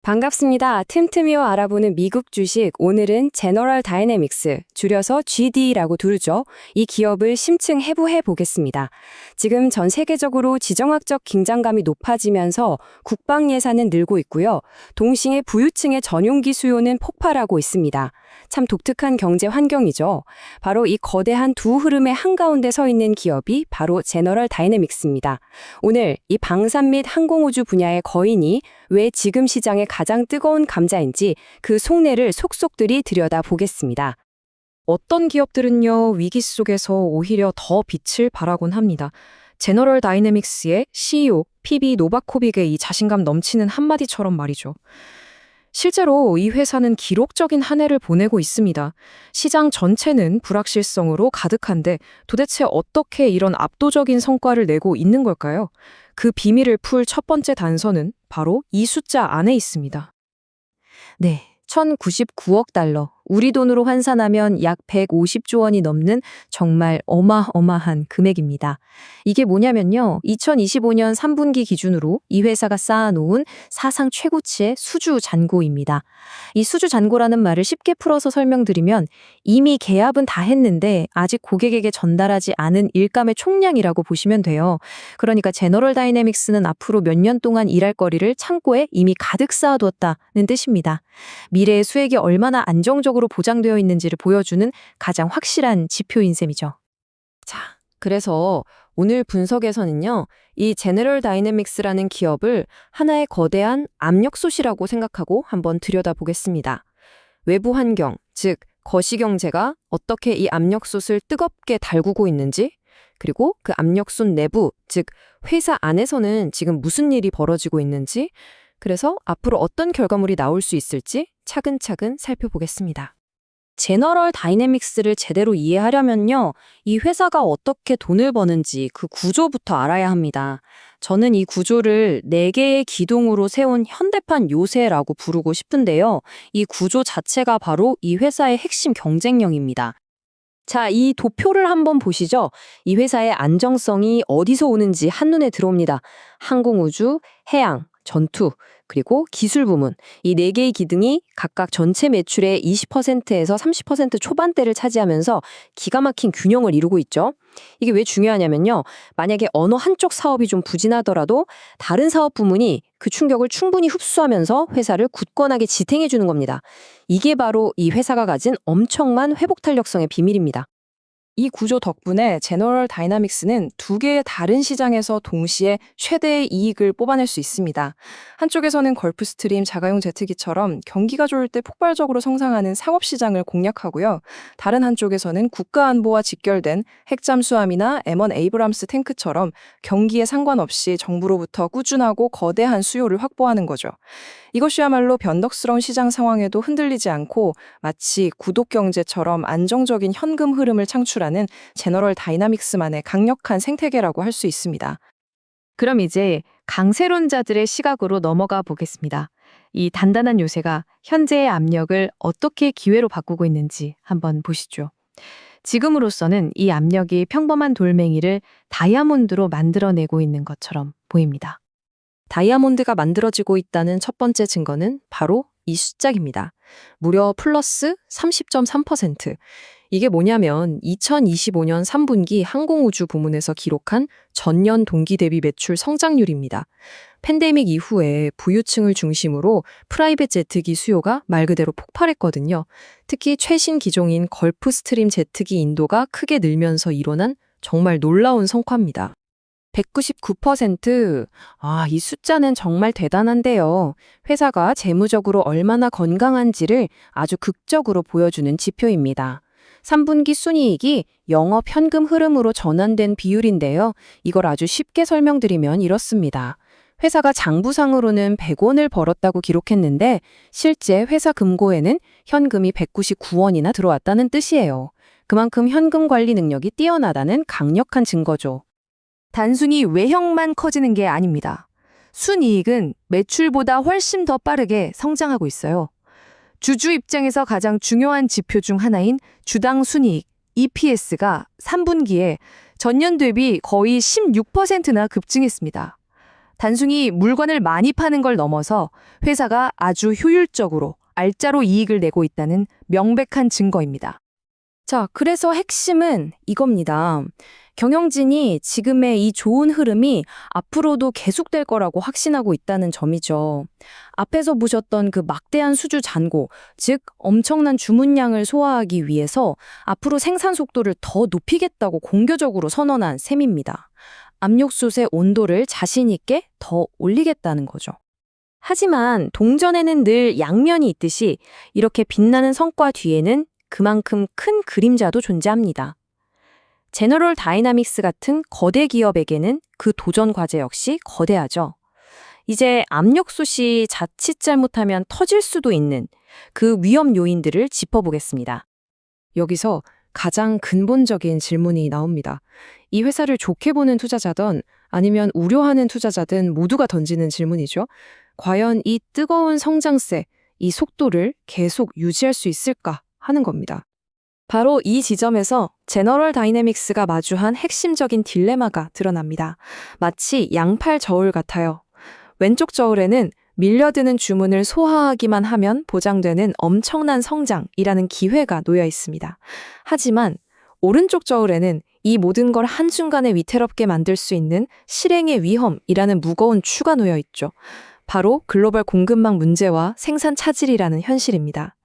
반갑습니다. 틈틈이와 알아보는 미국 주식, 오늘은 제너럴 다이내믹스, 줄여서 GD라고 부르죠. 이 기업을 심층 해부해 보겠습니다. 지금 전 세계적으로 지정학적 긴장감이 높아지면서 국방 예산은 늘고 있고요. 동시에 부유층의 전용기 수요는 폭발하고 있습니다. 참 독특한 경제 환경이죠. 바로 이 거대한 두 흐름의 한가운데 서 있는 기업이 바로 제너럴 다이내믹스입니다. 오늘 이 방산 및 항공우주 분야의 거인이 왜 지금 시장에 가장 뜨거운 감자인지 그 속내를 속속들이 들여다보겠습니다. 어떤 기업들은요, 위기 속에서 오히려 더 빛을 발하곤 합니다. 제너럴 다이내믹스의 CEO, PB 노바코빅의 이 자신감 넘치는 한마디처럼 말이죠. 실제로 이 회사는 기록적인 한 해를 보내고 있습니다. 시장 전체는 불확실성으로 가득한데 도대체 어떻게 이런 압도적인 성과를 내고 있는 걸까요? 그 비밀을 풀 첫 번째 단서는 바로 이 숫자 안에 있습니다. 네, 1,099억 달러. 우리 돈으로 환산하면 약 150조 원이 넘는 정말 어마어마한 금액입니다. 이게 뭐냐면요. 2025년 3분기 기준으로 이 회사가 쌓아놓은 사상 최고치의 수주 잔고입니다. 이 수주 잔고라는 말을 쉽게 풀어서 설명드리면 이미 계약은 다 했는데 아직 고객에게 전달하지 않은 일감의 총량이라고 보시면 돼요. 그러니까 제너럴 다이내믹스는 앞으로 몇 년 동안 일할 거리를 창고에 이미 가득 쌓아두었다는 뜻입니다. 미래의 수익이 얼마나 안정적으로 보장되어 있는지를 보여주는 가장 확실한 지표인 셈이죠. 자, 그래서 오늘 분석에서는요, 이 제너럴 다이내믹스라는 기업을 하나의 거대한 압력솥이라고 생각하고 한번 들여다보겠습니다. 외부 환경, 즉 거시경제가 어떻게 이 압력솥을 뜨겁게 달구고 있는지, 그리고 그 압력솥 내부, 즉 회사 안에서는 지금 무슨 일이 벌어지고 있는지, 그래서 앞으로 어떤 결과물이 나올 수 있을지 차근차근 살펴보겠습니다. 제너럴 다이내믹스를 제대로 이해하려면요, 이 회사가 어떻게 돈을 버는지 그 구조부터 알아야 합니다. 저는 이 구조를 4개의 기둥으로 세운 현대판 요새라고 부르고 싶은데요. 이 구조 자체가 바로 이 회사의 핵심 경쟁력입니다. 자, 이 도표를 한번 보시죠. 이 회사의 안정성이 어디서 오는지 한눈에 들어옵니다. 항공우주, 해양, 전투, 그리고 기술 부문. 이 4개의 기둥이 각각 전체 매출의 20%에서 30% 초반대를 차지하면서 기가 막힌 균형을 이루고 있죠. 이게 왜 중요하냐면요. 만약에 어느 한쪽 사업이 좀 부진하더라도 다른 사업 부문이 그 충격을 충분히 흡수하면서 회사를 굳건하게 지탱해 주는 겁니다. 이게 바로 이 회사가 가진 엄청난 회복 탄력성의 비밀입니다. 이 구조 덕분에 제너럴 다이나믹스는 두 개의 다른 시장에서 동시에 최대의 이익을 뽑아낼 수 있습니다. 한쪽에서는 걸프스트림 자가용 제트기처럼 경기가 좋을 때 폭발적으로 성장하는 상업시장을 공략하고요. 다른 한쪽에서는 국가안보와 직결된 핵잠수함이나 M1 에이브람스 탱크처럼 경기에 상관없이 정부로부터 꾸준하고 거대한 수요를 확보하는 거죠. 이것이야말로 변덕스러운 시장 상황에도 흔들리지 않고 마치 구독경제처럼 안정적인 현금 흐름을 창출하는 제너럴 다이나믹스만의 강력한 생태계라고 할 수 있습니다. 그럼 이제 강세론자들의 시각으로 넘어가 보겠습니다. 이 단단한 요새가 현재의 압력을 어떻게 기회로 바꾸고 있는지 한번 보시죠. 지금으로서는 이 압력이 평범한 돌멩이를 다이아몬드로 만들어내고 있는 것처럼 보입니다. 다이아몬드가 만들어지고 있다는 첫 번째 증거는 바로 이 숫자입니다. 무려 플러스 30.3%. 이게 뭐냐면 2025년 3분기 항공우주 부문에서 기록한 전년 동기 대비 매출 성장률입니다. 팬데믹 이후에 부유층을 중심으로 프라이빗 제트기 수요가 말 그대로 폭발했거든요. 특히 최신 기종인 걸프스트림 제트기 인도가 크게 늘면서 일어난 정말 놀라운 성과입니다. 199%. 이 숫자는 정말 대단한데요. 회사가 재무적으로 얼마나 건강한지를 아주 극적으로 보여주는 지표입니다. 3분기 순이익이 영업 현금 흐름으로 전환된 비율인데요. 이걸 아주 쉽게 설명드리면 이렇습니다. 회사가 장부상으로는 100원을 벌었다고 기록했는데 실제 회사 금고에는 현금이 199원이나 들어왔다는 뜻이에요. 그만큼 현금 관리 능력이 뛰어나다는 강력한 증거죠. 단순히 외형만 커지는 게 아닙니다. 순이익은 매출보다 훨씬 더 빠르게 성장하고 있어요. 주주 입장에서 가장 중요한 지표 중 하나인 주당 순이익, EPS가 3분기에 전년 대비 거의 16%나 급증했습니다. 단순히 물건을 많이 파는 걸 넘어서 회사가 아주 효율적으로 알짜로 이익을 내고 있다는 명백한 증거입니다. 자, 그래서 핵심은 이겁니다. 경영진이 지금의 이 좋은 흐름이 앞으로도 계속될 거라고 확신하고 있다는 점이죠. 앞에서 보셨던 그 막대한 수주 잔고, 즉 엄청난 주문량을 소화하기 위해서 앞으로 생산 속도를 더 높이겠다고 공교적으로 선언한 셈입니다. 압력솥의 온도를 자신 있게 더 올리겠다는 거죠. 하지만 동전에는 늘 양면이 있듯이 이렇게 빛나는 성과 뒤에는 그만큼 큰 그림자도 존재합니다. 제너럴 다이나믹스 같은 거대 기업에게는 그 도전 과제 역시 거대하죠. 이제 압력솥이 자칫 잘못하면 터질 수도 있는 그 위험 요인들을 짚어보겠습니다. 여기서 가장 근본적인 질문이 나옵니다. 이 회사를 좋게 보는 투자자든 아니면 우려하는 투자자든 모두가 던지는 질문이죠. 과연 이 뜨거운 성장세, 이 속도를 계속 유지할 수 있을까 하는 겁니다. 바로 이 지점에서 제너럴 다이내믹스가 마주한 핵심적인 딜레마가 드러납니다. 마치 양팔 저울 같아요. 왼쪽 저울에는 밀려드는 주문을 소화하기만 하면 보장되는 엄청난 성장이라는 기회가 놓여 있습니다. 하지만 오른쪽 저울에는 이 모든 걸 한순간에 위태롭게 만들 수 있는 실행의 위험이라는 무거운 추가 놓여 있죠. 바로 글로벌 공급망 문제와 생산 차질이라는 현실입니다.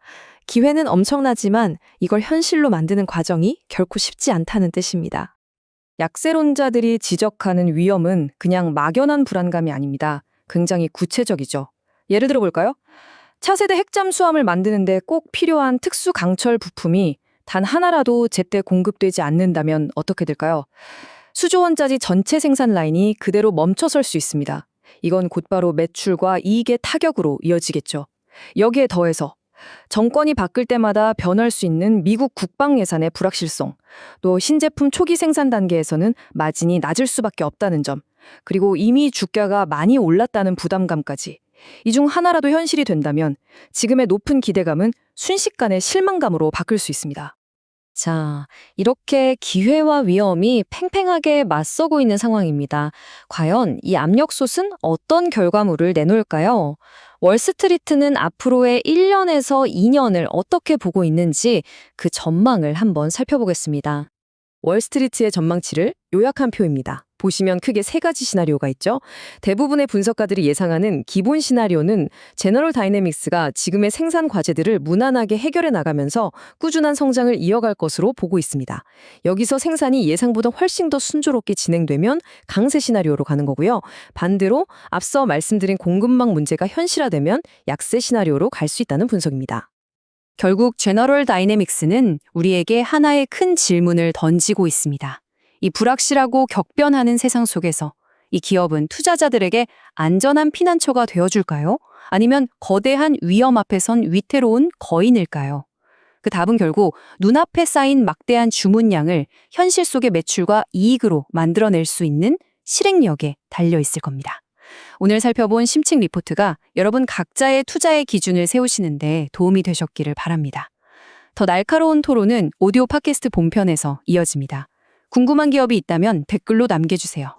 기회는 엄청나지만 이걸 현실로 만드는 과정이 결코 쉽지 않다는 뜻입니다. 약세론자들이 지적하는 위험은 그냥 막연한 불안감이 아닙니다. 굉장히 구체적이죠. 예를 들어 볼까요? 차세대 핵잠수함을 만드는데 꼭 필요한 특수 강철 부품이 단 하나라도 제때 공급되지 않는다면 어떻게 될까요? 수조 원짜리 전체 생산 라인이 그대로 멈춰설 수 있습니다. 이건 곧바로 매출과 이익의 타격으로 이어지겠죠. 여기에 더해서 정권이 바뀔 때마다 변할 수 있는 미국 국방 예산의 불확실성, 또 신제품 초기 생산 단계에서는 마진이 낮을 수밖에 없다는 점, 그리고 이미 주가가 많이 올랐다는 부담감까지. 이 중 하나라도 현실이 된다면 지금의 높은 기대감은 순식간에 실망감으로 바뀔 수 있습니다. 자, 이렇게 기회와 위험이 팽팽하게 맞서고 있는 상황입니다. 과연 이 압력솥은 어떤 결과물을 내놓을까요? 월스트리트는 앞으로의 1년에서 2년을 어떻게 보고 있는지 그 전망을 한번 살펴보겠습니다. 월스트리트의 전망치를 요약한 표입니다. 보시면 크게 세 가지 시나리오가 있죠. 대부분의 분석가들이 예상하는 기본 시나리오는 제너럴 다이내믹스가 지금의 생산 과제들을 무난하게 해결해 나가면서 꾸준한 성장을 이어갈 것으로 보고 있습니다. 여기서 생산이 예상보다 훨씬 더 순조롭게 진행되면 강세 시나리오로 가는 거고요. 반대로 앞서 말씀드린 공급망 문제가 현실화되면 약세 시나리오로 갈 수 있다는 분석입니다. 결국 제너럴 다이내믹스는 우리에게 하나의 큰 질문을 던지고 있습니다. 이 불확실하고 격변하는 세상 속에서 이 기업은 투자자들에게 안전한 피난처가 되어줄까요? 아니면 거대한 위험 앞에 선 위태로운 거인일까요? 그 답은 결국 눈앞에 쌓인 막대한 주문량을 현실 속의 매출과 이익으로 만들어낼 수 있는 실행력에 달려 있을 겁니다. 오늘 살펴본 심층 리포트가 여러분 각자의 투자의 기준을 세우시는데 도움이 되셨기를 바랍니다. 더 날카로운 토론은 오디오 팟캐스트 본편에서 이어집니다. 궁금한 기업이 있다면 댓글로 남겨주세요.